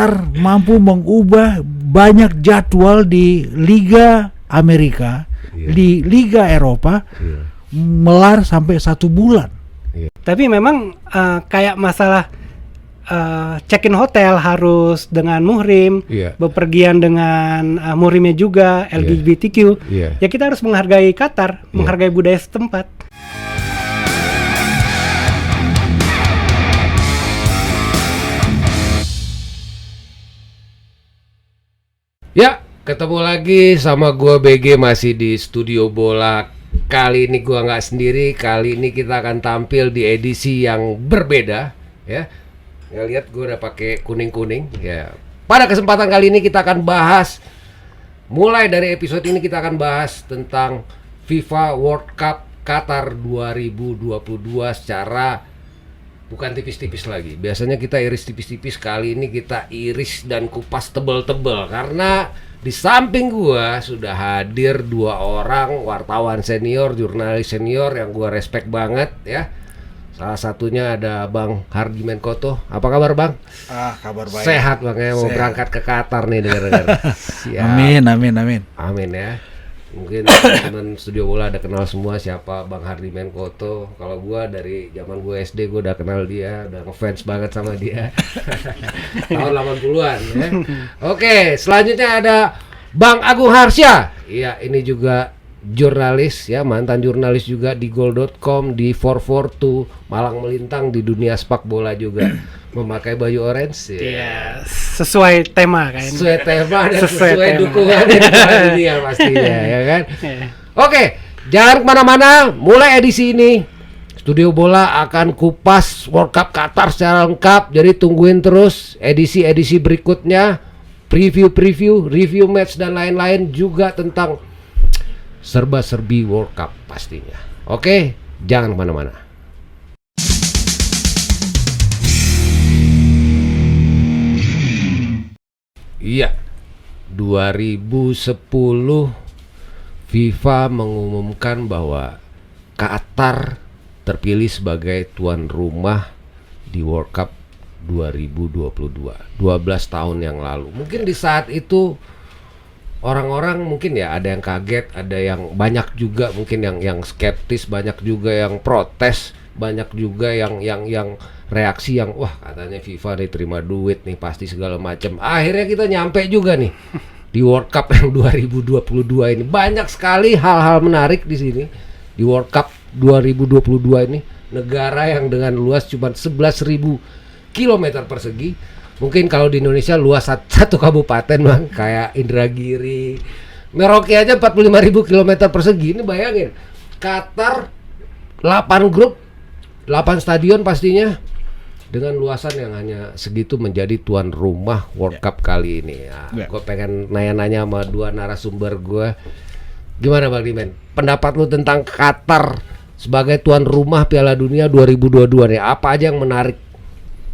Qatar mampu mengubah banyak jadwal di Liga Amerika, di Liga Eropa, melar sampai 1 bulan. Tapi memang kayak masalah check-in hotel harus dengan muhrim, bepergian dengan muhrimnya juga LGBTQ. Ya kita harus menghargai Qatar, menghargai budaya setempat. Ya, ketemu lagi sama gua BG masih di Studio Bola. Kali ini gua nggak sendiri, kali ini kita akan tampil di edisi yang berbeda, ya. Ya lihat gua udah pakai kuning-kuning, ya. Pada kesempatan kali ini kita akan bahas, mulai dari episode ini kita akan bahas tentang FIFA World Cup Qatar 2022 secara bukan tipis-tipis lagi. Biasanya kita iris tipis-tipis, kali ini kita iris dan kupas tebel-tebel. Karena di samping gua sudah hadir 2 orang wartawan senior, jurnalis senior yang gua respect banget ya. Salah satunya ada Bang Hardy Menkoto. Apa kabar Bang? Kabar baik. Sehat Bang ya, mau berangkat ke Qatar nih dengar-dengar. Amin. Amin ya. Mungkin teman Studio Bola ada kenal semua siapa Bang Hardy Menkoto. Kalau gua dari zaman gua SD gua udah kenal dia, udah ngefans banget sama dia. Tahun 80-an ya. Oke, selanjutnya ada Bang Agung Harsya. Iya, ini juga jurnalis ya, mantan jurnalis juga di Goal.com, di 442, Malang Melintang, di dunia sepak bola juga. Memakai baju orange ya. Sesuai tema kan. Sesuai tema dan sesuai dukungan dari dunia pastinya ya kan. Oke, jangan kemana-mana. Mulai edisi ini Studio Bola akan kupas World Cup Qatar secara lengkap. Jadi tungguin terus edisi-edisi berikutnya, preview, review match dan lain-lain juga tentang serba-serbi World Cup pastinya. Oke, jangan kemana-mana. Iya, 2010 FIFA mengumumkan bahwa Qatar terpilih sebagai tuan rumah di World Cup 2022, 12 tahun yang lalu. Mungkin di saat itu orang-orang mungkin ya ada yang kaget, ada yang banyak juga mungkin yang skeptis, banyak juga yang protes, banyak juga yang reaksi yang wah katanya FIFA nih terima duit nih pasti segala macam. Akhirnya kita nyampe juga nih di World Cup yang 2022 ini. Banyak sekali hal-hal menarik di sini di World Cup 2022 ini. Negara yang dengan luas cuma 11.000 km persegi. Mungkin kalau di Indonesia luas satu kabupaten Bang, kayak Indragiri, Merauke aja 45.000 km persegi. Ini bayangin, Qatar 8 grup, 8 stadion pastinya, dengan luasan yang hanya segitu menjadi tuan rumah World Cup kali ini. Gue pengen nanya-nanya sama 2 narasumber gue. Gimana Bang Dimen? Pendapat lu tentang Qatar sebagai tuan rumah Piala Dunia 2022 nih? Apa aja yang menarik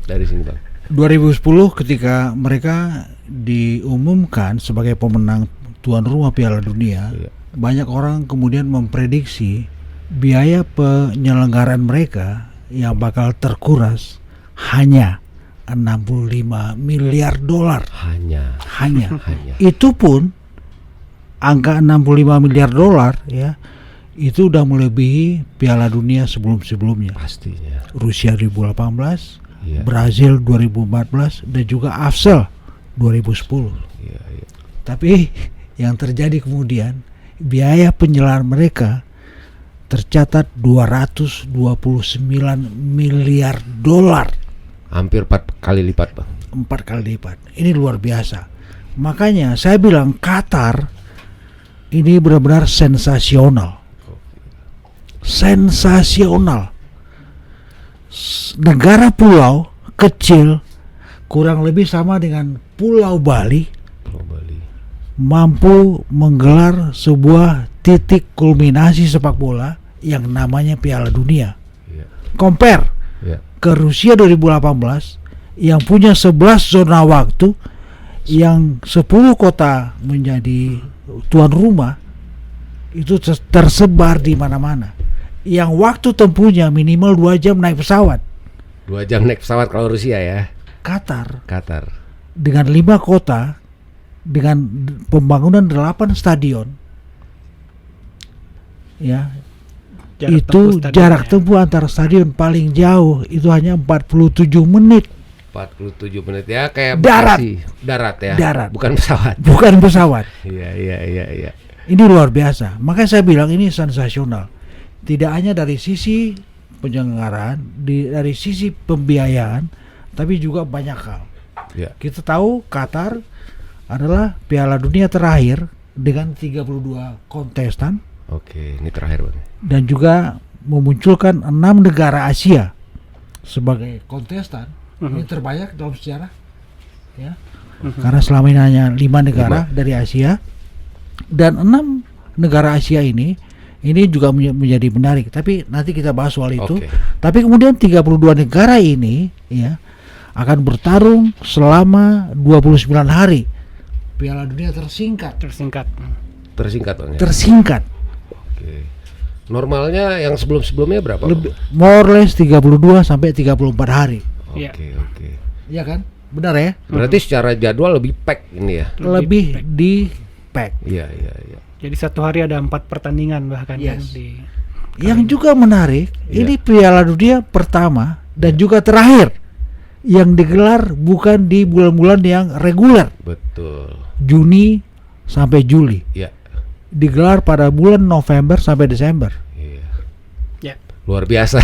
dari sini Bang? 2010 ketika mereka diumumkan sebagai pemenang tuan rumah Piala Dunia, banyak orang kemudian memprediksi biaya penyelenggaraan mereka yang bakal terkuras hanya 65 miliar dolar. Hanya. Itu pun angka 65 miliar dolar ya, itu udah melebihi Piala Dunia sebelum-sebelumnya. Pastinya. Rusia 2018, Brazil 2014 dan juga AFSEL 2010. Tapi yang terjadi kemudian biaya penyelenggaraan mereka tercatat 229 miliar dolar. Hampir 4 kali lipat Bang. 4 kali lipat. Ini luar biasa. Makanya saya bilang Qatar ini benar-benar sensasional. Sensasional. Negara pulau kecil kurang lebih sama dengan Pulau Bali. Mampu menggelar sebuah titik kulminasi sepak bola yang namanya Piala Dunia. Compare ke Rusia 2018 yang punya 11 zona waktu, yang 10 kota menjadi tuan rumah, itu tersebar di mana-mana. Yang waktu tempuhnya minimal 2 jam naik pesawat. 2 jam naik pesawat kalau Rusia ya. Qatar dengan 5 kota, dengan pembangunan 8 stadion, ya, jarak tempuh antara stadion paling jauh itu hanya 47 menit. 47 menit ya, kayak darat ya. Darat. Bukan pesawat. Bukan pesawat. Iya. Ini luar biasa. Makanya saya bilang ini sensasional. Tidak hanya dari sisi penyelenggaraan, dari sisi pembiayaan, tapi juga banyak hal. Ya. Kita tahu Qatar adalah Piala Dunia terakhir dengan 32 kontestan. Oke, ini terakhir Bang. Dan juga memunculkan 6 negara Asia sebagai kontestan. Ini terbanyak dalam sejarah, ya. Karena selama ini hanya 5 negara dari Asia, dan 6 negara Asia ini juga menjadi menarik. Tapi nanti kita bahas soal itu. Tapi kemudian 32 negara ini, ya, akan bertarung selama 29 hari. Piala Dunia tersingkat Bang, ya? Tersingkat. Oke. Normalnya yang sebelum-sebelumnya berapa? More or less 32 sampai 34 hari. Oke. Iya kan? Benar ya? Berarti secara jadwal lebih pack ini ya? Lebih di pack. Iya. Jadi satu hari ada 4 pertandingan bahkan. Yes. Yang juga menarik, ini Piala Dunia pertama dan juga terakhir yang digelar bukan di bulan-bulan yang reguler. Betul. Juni sampai Juli. Iya. Digelar pada bulan November sampai Desember. Luar biasa.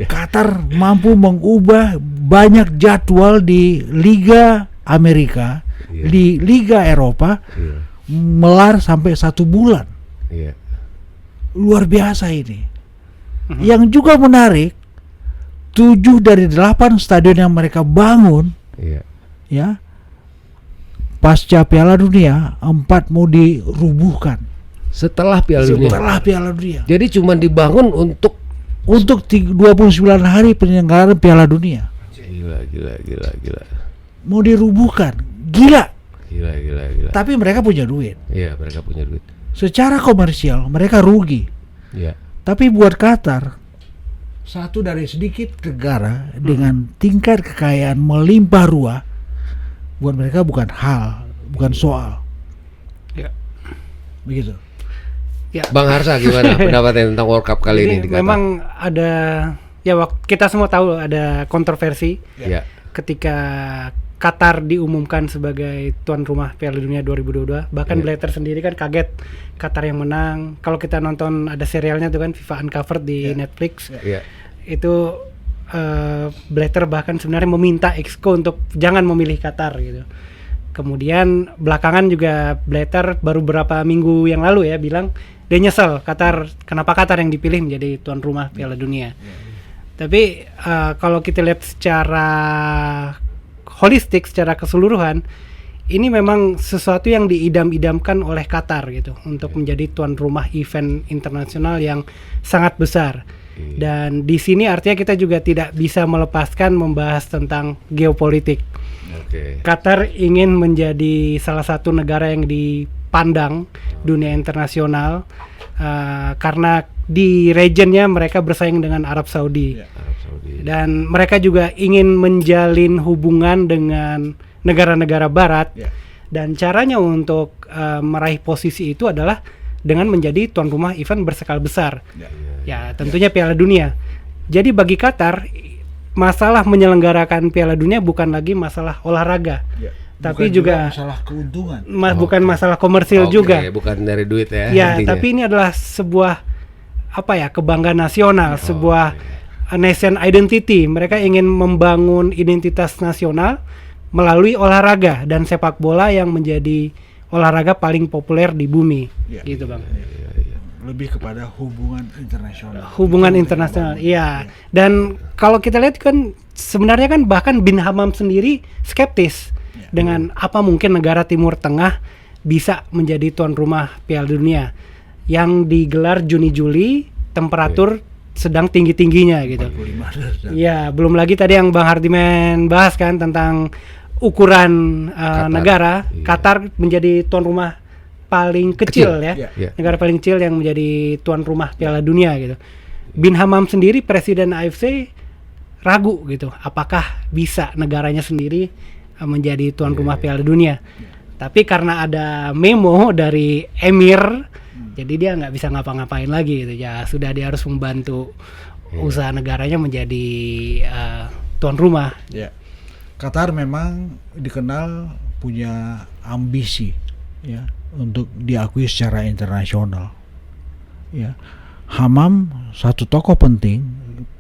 Qatar mampu mengubah banyak jadwal di Liga Amerika, di Liga Eropa, melar sampai 1 bulan. Luar biasa ini. Yang juga menarik, 7 dari 8 stadion yang mereka bangun, ya, pasca Piala Dunia, 4 mau dirubuhkan. Setelah Piala Dunia. Jadi cuma dibangun untuk 29 hari penyelenggaraan Piala Dunia. Gila. Mau dirubuhkan. Gila. Tapi mereka punya duit. Iya, mereka punya duit. Secara komersial mereka rugi. Iya. Tapi buat Qatar, satu dari sedikit negara dengan tingkat kekayaan melimpah ruah, buat mereka bukan soal. Ya. Begitu. Ya. Bang Harsa gimana pendapatnya tentang World Cup kali ini? Memang ada, ya, kita semua tahu ada kontroversi ketika Qatar diumumkan sebagai tuan rumah Piala Dunia 2022. Bahkan Blatter sendiri kan kaget Qatar yang menang. Kalau kita nonton ada serialnya tuh kan, FIFA Uncovered di Netflix. Itu Blatter bahkan sebenarnya meminta Exco untuk jangan memilih Qatar gitu. Kemudian belakangan juga Blatter baru beberapa minggu yang lalu ya bilang dia nyesel kenapa Qatar yang dipilih menjadi tuan rumah Piala Dunia. Tapi kalau kita lihat secara holistik, secara keseluruhan, ini memang sesuatu yang diidam-idamkan oleh Qatar gitu untuk menjadi tuan rumah event internasional yang sangat besar. Dan di sini artinya kita juga tidak bisa melepaskan membahas tentang geopolitik. Qatar ingin menjadi salah satu negara yang dipandang dunia internasional karena di regionnya mereka bersaing dengan Arab Saudi. Dan mereka juga ingin menjalin hubungan dengan negara-negara Barat. Dan caranya untuk meraih posisi itu adalah dengan menjadi tuan rumah event berskala besar. Ya, tentunya Piala Dunia. Jadi bagi Qatar, masalah menyelenggarakan Piala Dunia bukan lagi masalah olahraga, tapi juga masalah keuntungan. Bukan masalah komersil juga. Bukan dari duit ya. Ya, tapi ini adalah sebuah kebanggaan nasional, sebuah nation identity. Mereka ingin membangun identitas nasional melalui olahraga dan sepak bola yang menjadi olahraga paling populer di bumi, gitu Bang. Lebih kepada hubungan internasional. Iya. Dan kalau kita lihat kan sebenarnya kan bahkan Bin Hammam sendiri skeptis dengan apa mungkin negara Timur Tengah bisa menjadi tuan rumah Piala Dunia yang digelar Juni-Juli, temperatur sedang tinggi-tingginya gitu. Iya, belum lagi tadi yang Bang Hardiman bahas kan tentang ukuran negara. Qatar menjadi tuan rumah paling kecil. Negara paling kecil yang menjadi tuan rumah Piala Dunia gitu. Bin Hammam sendiri presiden AFC ragu gitu, apakah bisa negaranya sendiri menjadi tuan rumah Piala Dunia. Tapi karena ada memo dari Emir, jadi dia nggak bisa ngapa-ngapain lagi gitu. Ya sudah, dia harus membantu usaha negaranya menjadi tuan rumah. Ya. Qatar memang dikenal punya ambisi ya untuk diakui secara internasional. Ya. Hamam, satu tokoh penting,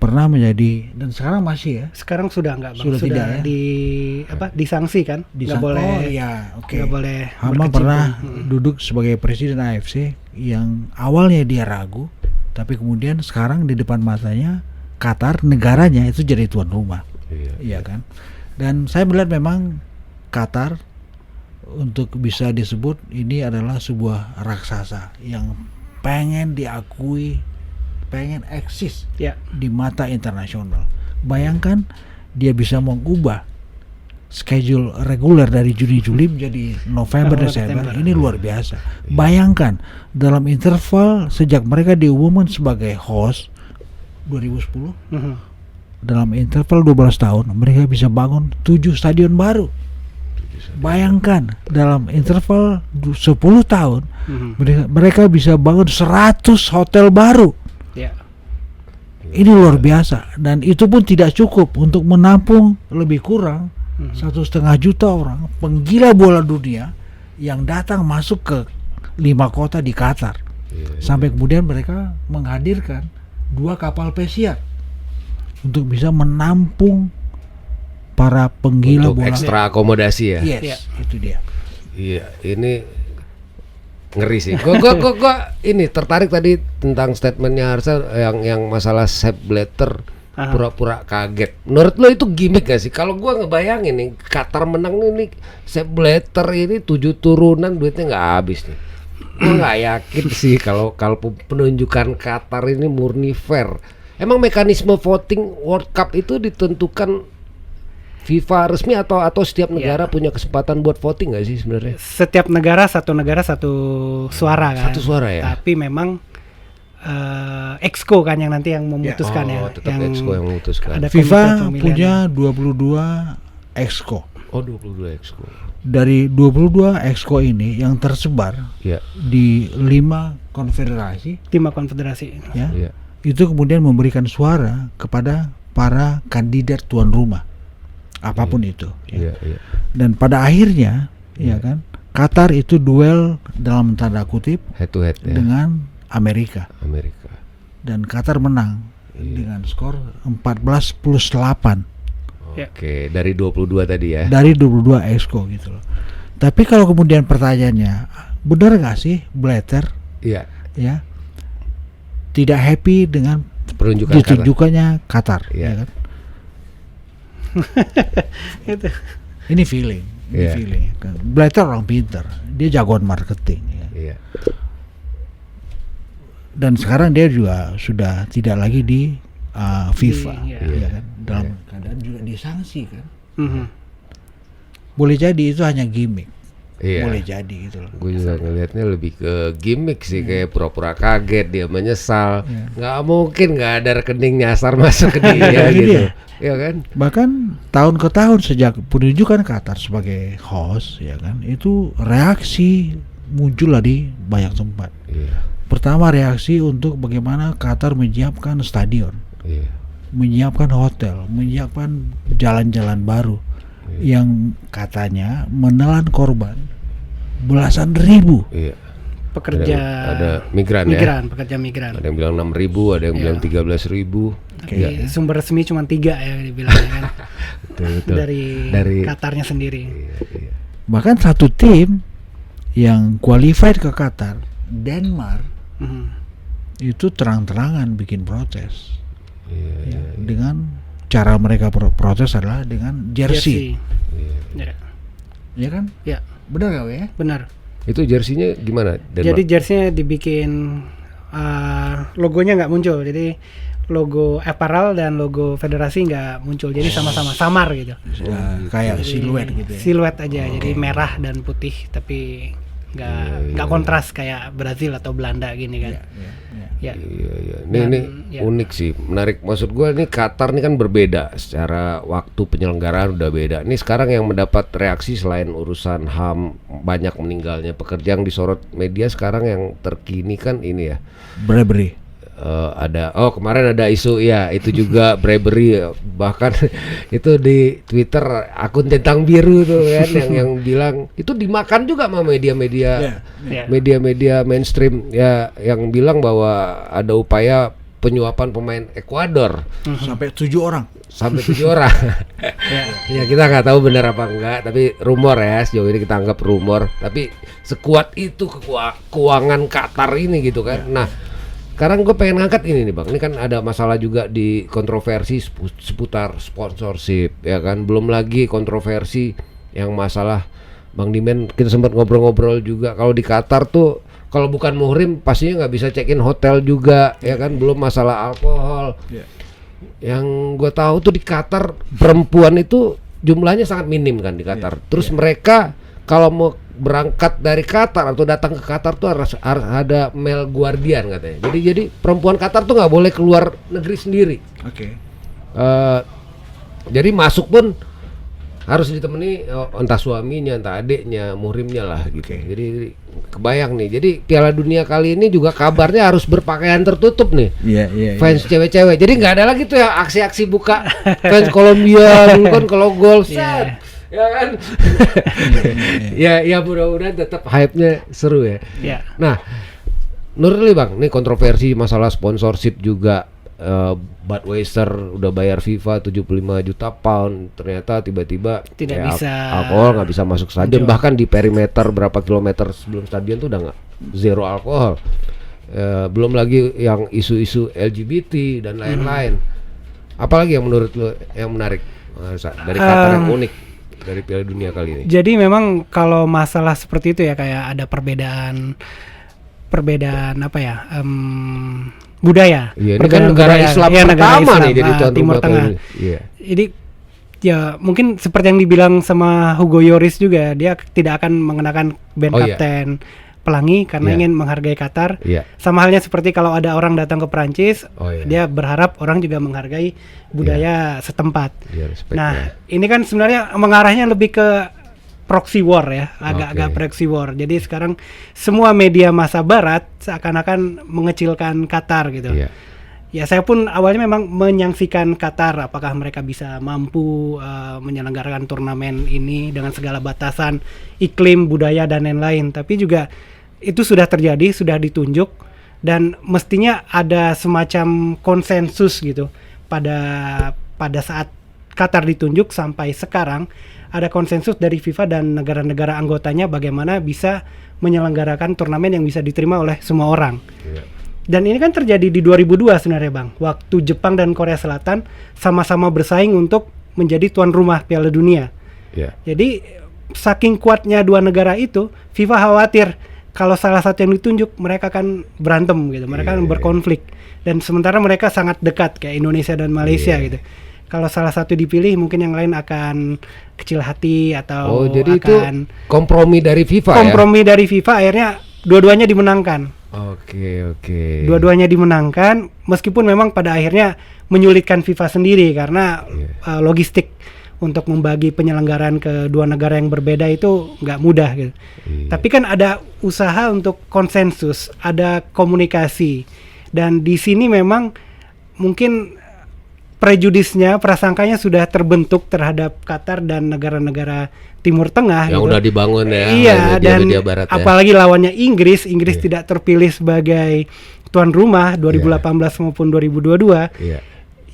pernah menjadi, dan sekarang masih ya. Sekarang sudah enggak, Bang. Sudah tidak ya? Disanksi kan? Nggak boleh. Ya, oke. Nggak boleh. Hamam pernah duduk sebagai presiden AFC yang awalnya dia ragu, tapi kemudian sekarang di depan matanya Qatar, negaranya itu jadi tuan rumah. Iya kan? Dan saya melihat memang Qatar untuk bisa disebut ini adalah sebuah raksasa yang pengen diakui, pengen eksis di mata internasional. Bayangkan dia bisa mengubah schedule reguler dari Juni-Juli menjadi November-Desember. Ini luar biasa. Bayangkan dalam interval sejak mereka diumumkan sebagai host 2010, dalam interval 12 tahun mereka bisa bangun 7 stadion baru. Bayangkan dalam interval 10 tahun mereka bisa bangun 100 hotel baru. Ini luar biasa, dan itu pun tidak cukup untuk menampung lebih kurang 1,5 juta orang penggila bola dunia yang datang masuk ke 5 kota di Qatar. Sampai kemudian mereka menghadirkan 2 kapal pesiar untuk bisa menampung para penggila untuk bola. Ekstra akomodasi ya. Yes, itu dia. Iya, ini ngeri sih. Gua ini tertarik tadi tentang statementnya Harsa yang masalah Sepp Blatter pura-pura kaget. Menurut lo itu gimmick gak sih? Kalau gua ngebayangin nih Qatar menang ini, Sepp Blatter ini 7 turunan duitnya nggak habis nih. Gua nggak yakin sih kalau penunjukan Qatar ini murni fair. Emang mekanisme voting World Cup itu ditentukan FIFA resmi atau setiap negara punya kesempatan buat voting nggak sih sebenarnya? Setiap negara satu suara kan. Satu suara ya. Tapi memang Exco kan yang nanti yang memutuskan tetap Exco yang memutuskan. FIFA punya 22 Exco. Oh, 22 Exco. Dari 22 Exco ini yang tersebar di 5 konfederasi. 5 konfederasi. Ya. Itu kemudian memberikan suara kepada para kandidat tuan rumah. Apapun itu. Dan pada akhirnya, ya kan, Qatar itu duel dalam tanda kutip head to head dengan Amerika. Dan Qatar menang dengan skor 14+8. Oke, dari 22 tadi ya. Dari 22 Exco gitu loh. Tapi kalau kemudian pertanyaannya, benar nggak sih Blatter? Ya, tidak happy dengan ditunjukannya Qatar, ya kan? Ini feeling. Kan. Blatter orang pintar, dia jagoan marketing. Dan sekarang dia juga sudah tidak lagi di FIFA, kan? Dalam keadaan juga disanksi kan. Boleh jadi itu hanya gimmick. Boleh jadi gitu loh. Gue juga ngelihatnya lebih ke gimmick sih, kayak pura-pura kaget, dia menyesal. Nggak mungkin nggak ada rekening nyasar masuk ke dia gitu. Ya kan? Bahkan tahun ke tahun sejak penunjukan Qatar sebagai host, ya kan, itu reaksi muncul di banyak tempat. Pertama, reaksi untuk bagaimana Qatar menyiapkan stadion, menyiapkan hotel, menyiapkan jalan-jalan baru yang katanya menelan korban belasan ribu. Pekerja ada migran, pekerja migran. Ada yang bilang 6.000, ada yang bilang 13.000. Sumber resmi cuma 3 ya dibilangnya kan. betul. Dari Qatarnya sendiri. Bahkan satu tim yang qualified ke Qatar, Denmark, itu terang-terangan bikin protes. Dengan cara mereka protes adalah dengan jersey. Ya kan? Ya. Benar gak ya? Benar. Itu jersinya gimana? Denmark? Jadi jersinya dibikin logonya nggak muncul. Jadi logo apparel dan logo federasi nggak muncul. Jadi sama-sama samar gitu. Kayak siluet gitu ya. Siluet aja. Jadi merah dan putih, tapi nggak kontras kayak Brazil atau Belanda gini kan. Iya. Ini unik sih, menarik. Maksud gue nih Qatar nih kan berbeda secara waktu penyelenggaraan udah beda. Ini sekarang yang mendapat reaksi selain urusan HAM banyak meninggalnya pekerja yang disorot media sekarang yang terkini kan ini ya. Bribery. Kemarin ada isu ya itu juga bribery, bahkan itu di Twitter akun centang biru tuh kan yang bilang itu dimakan juga sama media-media mainstream ya, yang bilang bahwa ada upaya penyuapan pemain Ekuador sampai 7 orang. Ya kita nggak tahu benar apa enggak, tapi rumor ya, sejauh ini kita anggap rumor, tapi sekuat itu keuangan Qatar ini gitu kan. Nah sekarang gue pengen ngangkat ini nih Bang, ini kan ada masalah juga di kontroversi seputar sponsorship ya kan, belum lagi kontroversi yang masalah Bang Dimen, kita sempat ngobrol-ngobrol juga kalau di Qatar tuh kalau bukan muhrim pastinya nggak bisa check-in hotel juga ya kan, belum masalah alkohol. Yang gue tahu tuh di Qatar perempuan itu jumlahnya sangat minim kan di Qatar, terus mereka kalau mau berangkat dari Qatar atau datang ke Qatar tuh harus ada male guardian katanya. Jadi perempuan Qatar tuh nggak boleh keluar negeri sendiri. Jadi masuk pun harus ditemani entah suaminya, entah adiknya, muhrimnya lah gitu. Jadi kebayang nih. Jadi Piala Dunia kali ini juga kabarnya harus berpakaian tertutup nih. Fans cewek-cewek. Jadi nggak ada lagi tuh ya aksi-aksi buka fans Kolombia dulu kan kalau gol set. Ya kan. ya mudah-mudahan tetap hype-nya seru ya. Nah, Nurli Bang, ini kontroversi masalah sponsorship juga. Budweiser udah bayar FIFA 75 juta pound, ternyata tiba-tiba tidak bisa alkohol nggak bisa masuk stadion, bahkan di perimeter berapa kilometer sebelum stadion tuh udah nggak zero alkohol. Belum lagi yang isu-isu LGBT dan lain-lain. Apalagi yang menurut lo yang menarik dari Qatar yang unik dari Piala Dunia kali ini? Jadi memang kalau masalah seperti itu ya, kayak ada perbedaan apa ya, budaya. Iya, ini kan negara Islam pertama nih jadi tuan Timur Tengah. Jadi ya mungkin seperti yang dibilang sama Hugo Lloris juga, dia tidak akan mengenakan band kapten pelangi karena ingin menghargai Qatar. Sama halnya seperti kalau ada orang datang ke Perancis, dia berharap orang juga menghargai budaya setempat. Nah, ini kan sebenarnya mengarahnya lebih ke proxy war ya, agak-agak proxy war. Jadi sekarang semua media masa barat seakan-akan mengecilkan Qatar gitu. Ya saya pun awalnya memang menyaksikan Qatar, apakah mereka bisa mampu menyelenggarakan turnamen ini dengan segala batasan iklim, budaya dan lain-lain. Tapi juga itu sudah terjadi, sudah ditunjuk, dan mestinya ada semacam konsensus gitu pada saat Qatar ditunjuk sampai sekarang. Ada konsensus dari FIFA dan negara-negara anggotanya bagaimana bisa menyelenggarakan turnamen yang bisa diterima oleh semua orang. Dan ini kan terjadi di 2002 sebenarnya Bang, waktu Jepang dan Korea Selatan sama-sama bersaing untuk menjadi tuan rumah Piala Dunia. Jadi saking kuatnya dua negara itu, FIFA khawatir kalau salah satu yang ditunjuk mereka akan berantem gitu, mereka akan berkonflik. Dan sementara mereka sangat dekat kayak Indonesia dan Malaysia gitu. Kalau salah satu dipilih mungkin yang lain akan kecil hati atau jadi akan itu kompromi dari FIFA kompromi dari FIFA, akhirnya dua-duanya dimenangkan. Oke. Dua-duanya dimenangkan, meskipun memang pada akhirnya menyulitkan FIFA sendiri karena logistik untuk membagi penyelenggaraan ke dua negara yang berbeda itu nggak mudah gitu. Tapi kan ada usaha untuk konsensus, ada komunikasi, dan di sini memang mungkin prejudisnya, prasangkanya sudah terbentuk terhadap Qatar dan negara-negara Timur Tengah yang gitu. Udah dibangun ya. Iya, dan Barat, apalagi lawannya Inggris tidak terpilih sebagai tuan rumah 2018 maupun 2022.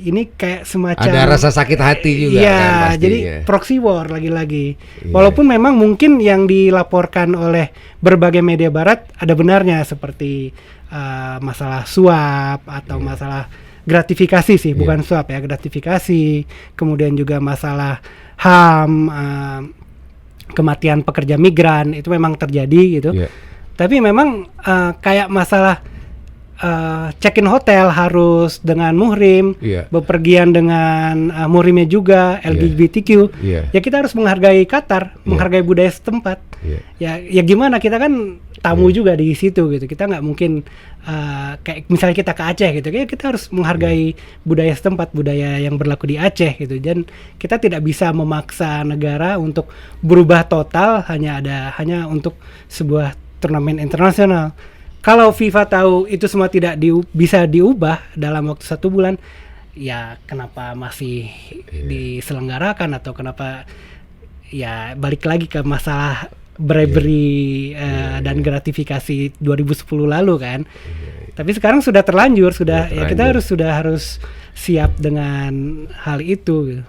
Ini kayak semacam ada rasa sakit hati juga kan, jadi proxy war lagi-lagi. Walaupun memang mungkin yang dilaporkan oleh berbagai media barat ada benarnya, seperti masalah suap atau masalah gratifikasi sih, bukan suap ya, gratifikasi. Kemudian juga masalah HAM, kematian pekerja migran itu memang terjadi gitu. Tapi memang kayak masalah check-in hotel harus dengan muhrim, bepergian dengan muhrimnya juga, LGBTQ. Ya kita harus menghargai Qatar, menghargai budaya setempat. Ya gimana, kita kan tamu juga di situ gitu. Kita nggak mungkin kayak misalnya kita ke Aceh gitu. Kita harus menghargai budaya setempat, budaya yang berlaku di Aceh gitu. Dan kita tidak bisa memaksa negara untuk berubah total hanya untuk sebuah turnamen internasional. Kalau FIFA tahu itu semua tidak bisa diubah dalam waktu 1 bulan, ya kenapa masih diselenggarakan, atau kenapa ya balik lagi ke masalah bribery dan gratifikasi 2010 lalu kan. Tapi sekarang sudah terlanjur, kita harus siap dengan hal itu gitu.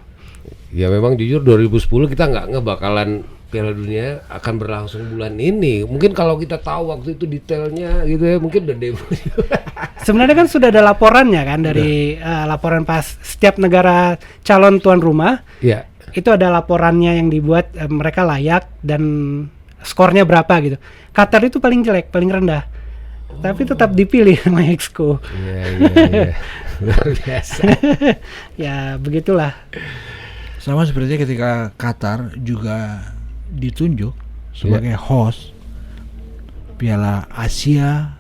Ya memang jujur 2010 kita nggak ngebakalan Piala Dunia akan berlangsung bulan ini. Mungkin kalau kita tahu waktu itu detailnya gitu ya, mungkin udah demo. Sebenarnya kan sudah ada laporannya kan dari laporan pas setiap negara calon tuan rumah. Iya. Itu ada laporannya yang dibuat mereka layak dan skornya berapa gitu. Qatar itu paling jelek, paling rendah. Tapi tetap dipilih sama Exco. Iya. Luar biasa. Ya, begitulah. Sama seperti ketika Qatar juga ditunjuk sebagai host Piala Asia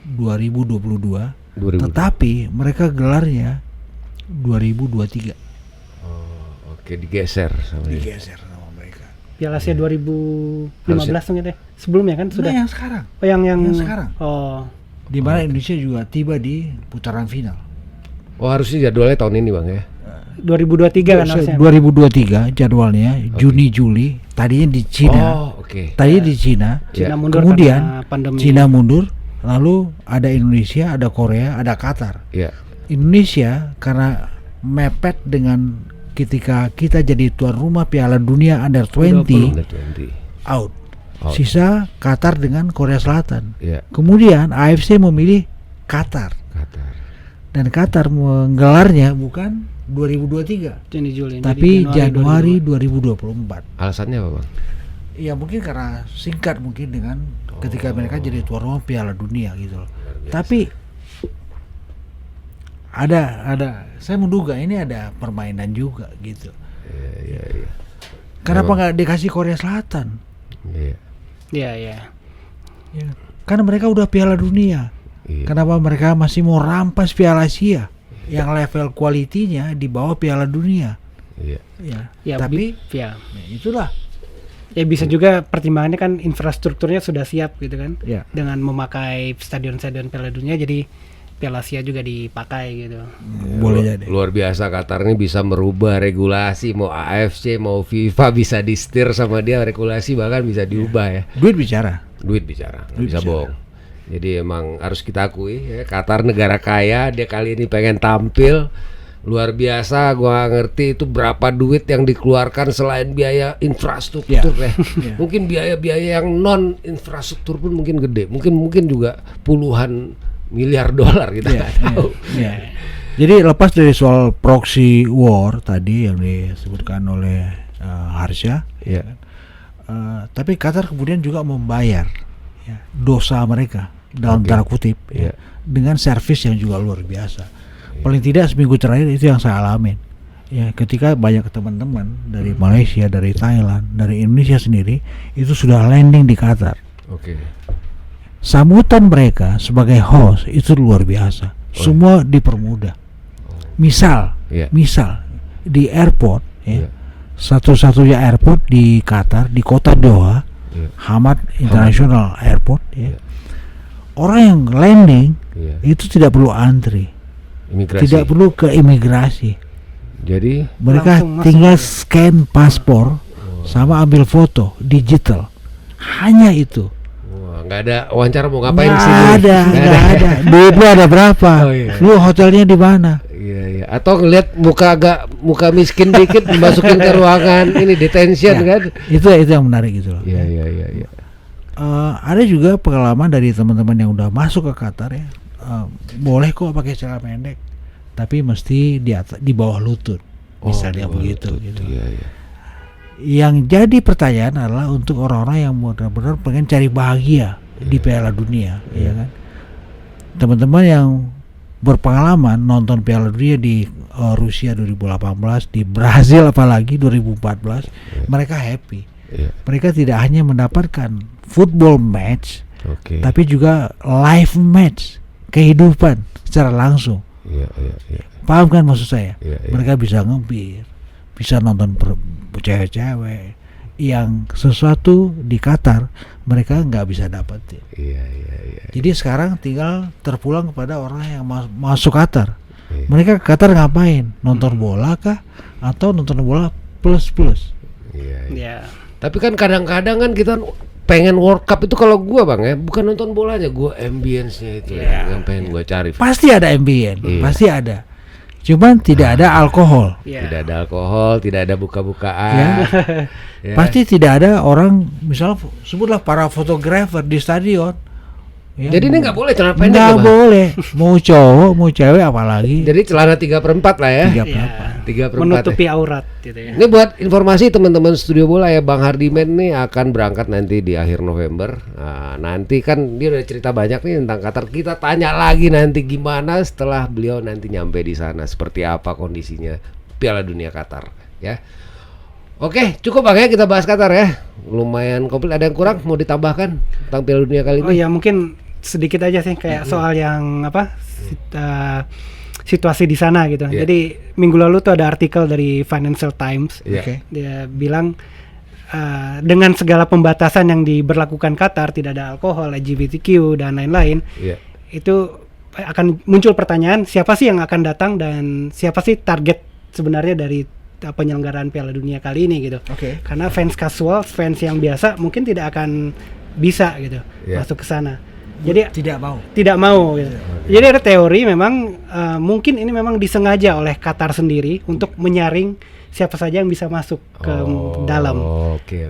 2022, tetapi mereka gelarnya 2023. Oh, oke, digeser sama mereka. Piala Asia 2015 tuh ya. Sebelumnya kan sudah. Yang sekarang. Oh, yang sekarang. Oh. Di mana Indonesia juga tiba di putaran final. Oh, harusnya jadwalnya tahun ini, Bang ya. 2023 kan harusnya. 2023 jadwalnya Juni Juli, tadinya di Cina. Tadinya di Cina. Mundur, kemudian Cina mundur, lalu ada Indonesia, ada Korea, ada Qatar. Indonesia karena mepet dengan ketika kita jadi tuan rumah Piala Dunia Under 20 out. Sisa Qatar dengan Korea Selatan. Kemudian AFC memilih Qatar. Dan Qatar menggelarnya bukan 2023, Juni-Juli, tapi Januari 2024. Alasannya apa, Bang? Ya mungkin karena singkat mungkin dengan ketika mereka jadi tuan rumah Piala Dunia gitu loh. Tapi ada saya menduga ini ada permainan juga gitu. Iya. Kenapa nggak dikasih Korea Selatan? Iya. Ya, karena mereka udah Piala Dunia. Kenapa mereka masih mau rampas Piala Asia yang level kualitinya di bawah Piala Dunia? Tapi ya itulah. Ya bisa juga pertimbangannya kan infrastrukturnya sudah siap gitu kan. Dengan memakai stadion-stadion Piala Dunia, jadi Piala Asia juga dipakai gitu. Boleh jadi. Luar biasa, Qatar ini bisa merubah regulasi, mau AFC mau FIFA bisa di-steer sama dia, regulasi bahkan bisa diubah ya. Duit bicara, nggak bisa bohong. Jadi emang harus kita akui ya, Qatar negara kaya, dia kali ini pengen tampil luar biasa. Gua ngerti itu berapa duit yang dikeluarkan selain biaya infrastruktur ya. Mungkin biaya-biaya yang non infrastruktur pun mungkin gede, mungkin juga puluhan miliar dolar kita nggak tahu. Jadi lepas dari soal proxy war tadi yang disebutkan oleh Harsha, tapi Qatar kemudian juga membayar dosa mereka dalam tanda kutip dengan servis yang juga luar biasa. Paling tidak seminggu terakhir itu yang saya alamin. Ya, ketika banyak teman-teman dari Malaysia, dari Thailand, dari Indonesia sendiri itu sudah landing di Qatar. Sambutan mereka sebagai host itu luar biasa. Semua dipermudah. Misal di airport, satu-satunya airport di Qatar, di kota Doha, Hamad International Airport, orang yang landing itu tidak perlu antri, tidak perlu ke imigrasi. Jadi mereka tinggal scan paspor sama ambil foto digital, hanya itu. Nggak ada wawancara mau ngapain sih? Nggak ada. Duit lu ada berapa? Lu hotelnya di mana? Iya. Atau ngeliat muka miskin dikit dimasukin ke ruangan ini detention kan? Itu yang menarik gitu loh. Iya. Ada juga pengalaman dari teman-teman yang udah masuk ke Qatar ya. Boleh kok pakai celana pendek, tapi mesti di bawah lutut. Misalnya begitu gitu. Iya. Yang jadi pertanyaan adalah untuk orang-orang yang benar-benar pengen cari bahagia di Piala Dunia, ya kan? teman-teman yang berpengalaman nonton Piala Dunia di Rusia 2018, di Brazil apalagi 2014, mereka happy. Mereka tidak hanya mendapatkan football match, tapi juga live match, kehidupan secara langsung. Paham kan maksud saya? Mereka bisa ngempir, bisa nonton cewek-cewek yang sesuatu di Qatar mereka nggak bisa dapetin. Jadi sekarang tinggal terpulang kepada orang yang masuk Qatar. Mereka ke Qatar ngapain? Nonton bola kah? Atau nonton bola plus? Tapi kan kadang-kadang kan kita pengen World Cup itu, kalau gua Bang ya, bukan nonton bolanya, gua ambience-nya itu yang pengen gua cari. Pasti ada ambience, pasti ada. Cuman tidak ada alkohol. Tidak ada alkohol, tidak ada buka-bukaan. Pasti tidak ada orang, misalnya sebutlah para fotografer di stadion. Jadi ini nggak boleh celana pendek. Nggak boleh. Mau cowok, mau cewek apalagi. Jadi celana 3/4 lah ya. 3/4. Menutupi aurat gitu ya. Ini buat informasi teman-teman Studio Bola ya, Bang Hardiman nih akan berangkat nanti di akhir November. Nah, nanti kan dia udah cerita banyak nih tentang Qatar. Kita tanya lagi nanti gimana setelah beliau nanti nyampe di sana, seperti apa kondisinya Piala Dunia Qatar ya. Oke, cukup Bang ya kita bahas Qatar ya. Lumayan komplit. Ada yang kurang mau ditambahkan tentang Piala Dunia kali ini? Oh ya, mungkin sedikit aja sih kayak soal yang situasi di sana gitu. Jadi minggu lalu tuh ada artikel dari Financial Times. Dia bilang dengan segala pembatasan yang diberlakukan Qatar, tidak ada alkohol, LGBTQ dan lain-lain, itu akan muncul pertanyaan siapa sih yang akan datang dan siapa sih target sebenarnya dari penyelenggaraan Piala Dunia kali ini gitu. Karena fans casual, fans yang biasa mungkin tidak akan bisa gitu masuk ke sana. Jadi tidak mau gitu. Jadi ada teori memang mungkin ini memang disengaja oleh Qatar sendiri untuk menyaring siapa saja yang bisa masuk ke dalam.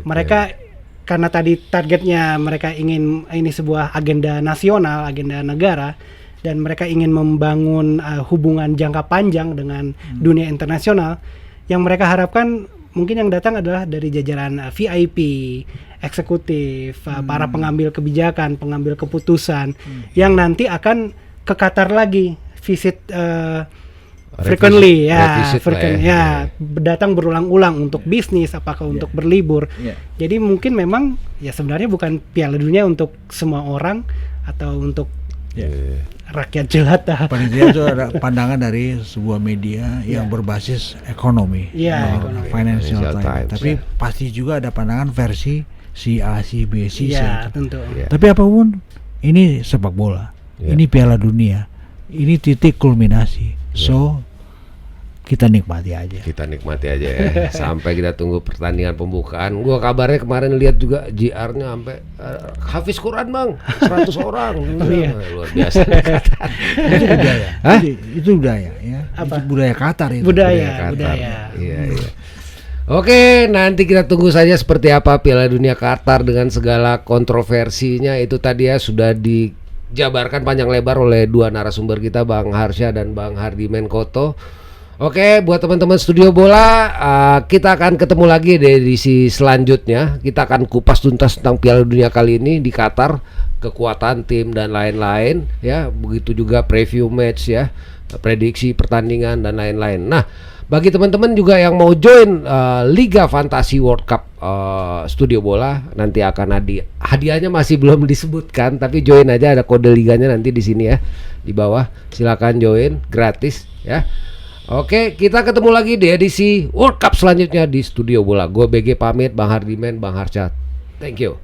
Mereka karena tadi targetnya mereka ingin ini sebuah agenda nasional, agenda negara, dan mereka ingin membangun hubungan jangka panjang dengan dunia internasional. Yang mereka harapkan mungkin yang datang adalah dari jajaran VIP, eksekutif, para pengambil kebijakan, pengambil keputusan, yang nanti akan ke Qatar lagi, visit frequently, datang berulang-ulang untuk bisnis, apakah untuk berlibur. Jadi mungkin memang ya sebenarnya bukan Piala Dunia untuk semua orang atau untuk rakyat jelata. Paling tidak itu ada pandangan dari sebuah media yang berbasis ekonomi, Financial Times. Tapi pasti juga ada pandangan versi si A, si B, si C. Tentu. Tapi apapun, ini sepak bola, ini Piala Dunia, ini titik kulminasi. So kita nikmati aja. Ya. Sampai kita tunggu pertandingan pembukaan. Gua kabarnya kemarin lihat juga JR-nya sampai hafiz Quran Bang, 100 orang. Luar biasa. Itu budaya. Itu budaya ya. Itu budaya Qatar itu. Budaya. Iya. Oke, nanti kita tunggu saja seperti apa Piala Dunia Qatar dengan segala kontroversinya. Itu tadi ya sudah dijabarkan panjang lebar oleh dua narasumber kita, Bang Harsha dan Bang Hardiman Koto. Oke, buat teman-teman Studio Bola, kita akan ketemu lagi di edisi selanjutnya. Kita akan kupas tuntas tentang Piala Dunia kali ini di Qatar, kekuatan tim dan lain-lain ya. Begitu juga preview match ya, prediksi pertandingan dan lain-lain. Nah, bagi teman-teman juga yang mau join Liga Fantasi World Cup Studio Bola, nanti akan hadiahnya masih belum disebutkan, tapi join aja, ada kode liganya nanti di sini ya, di bawah. Silakan join, gratis ya. Oke, kita ketemu lagi di edisi World Cup selanjutnya di Studio Bola. Gue BG pamit, Bang Hardiman, Bang Harsha. Thank you.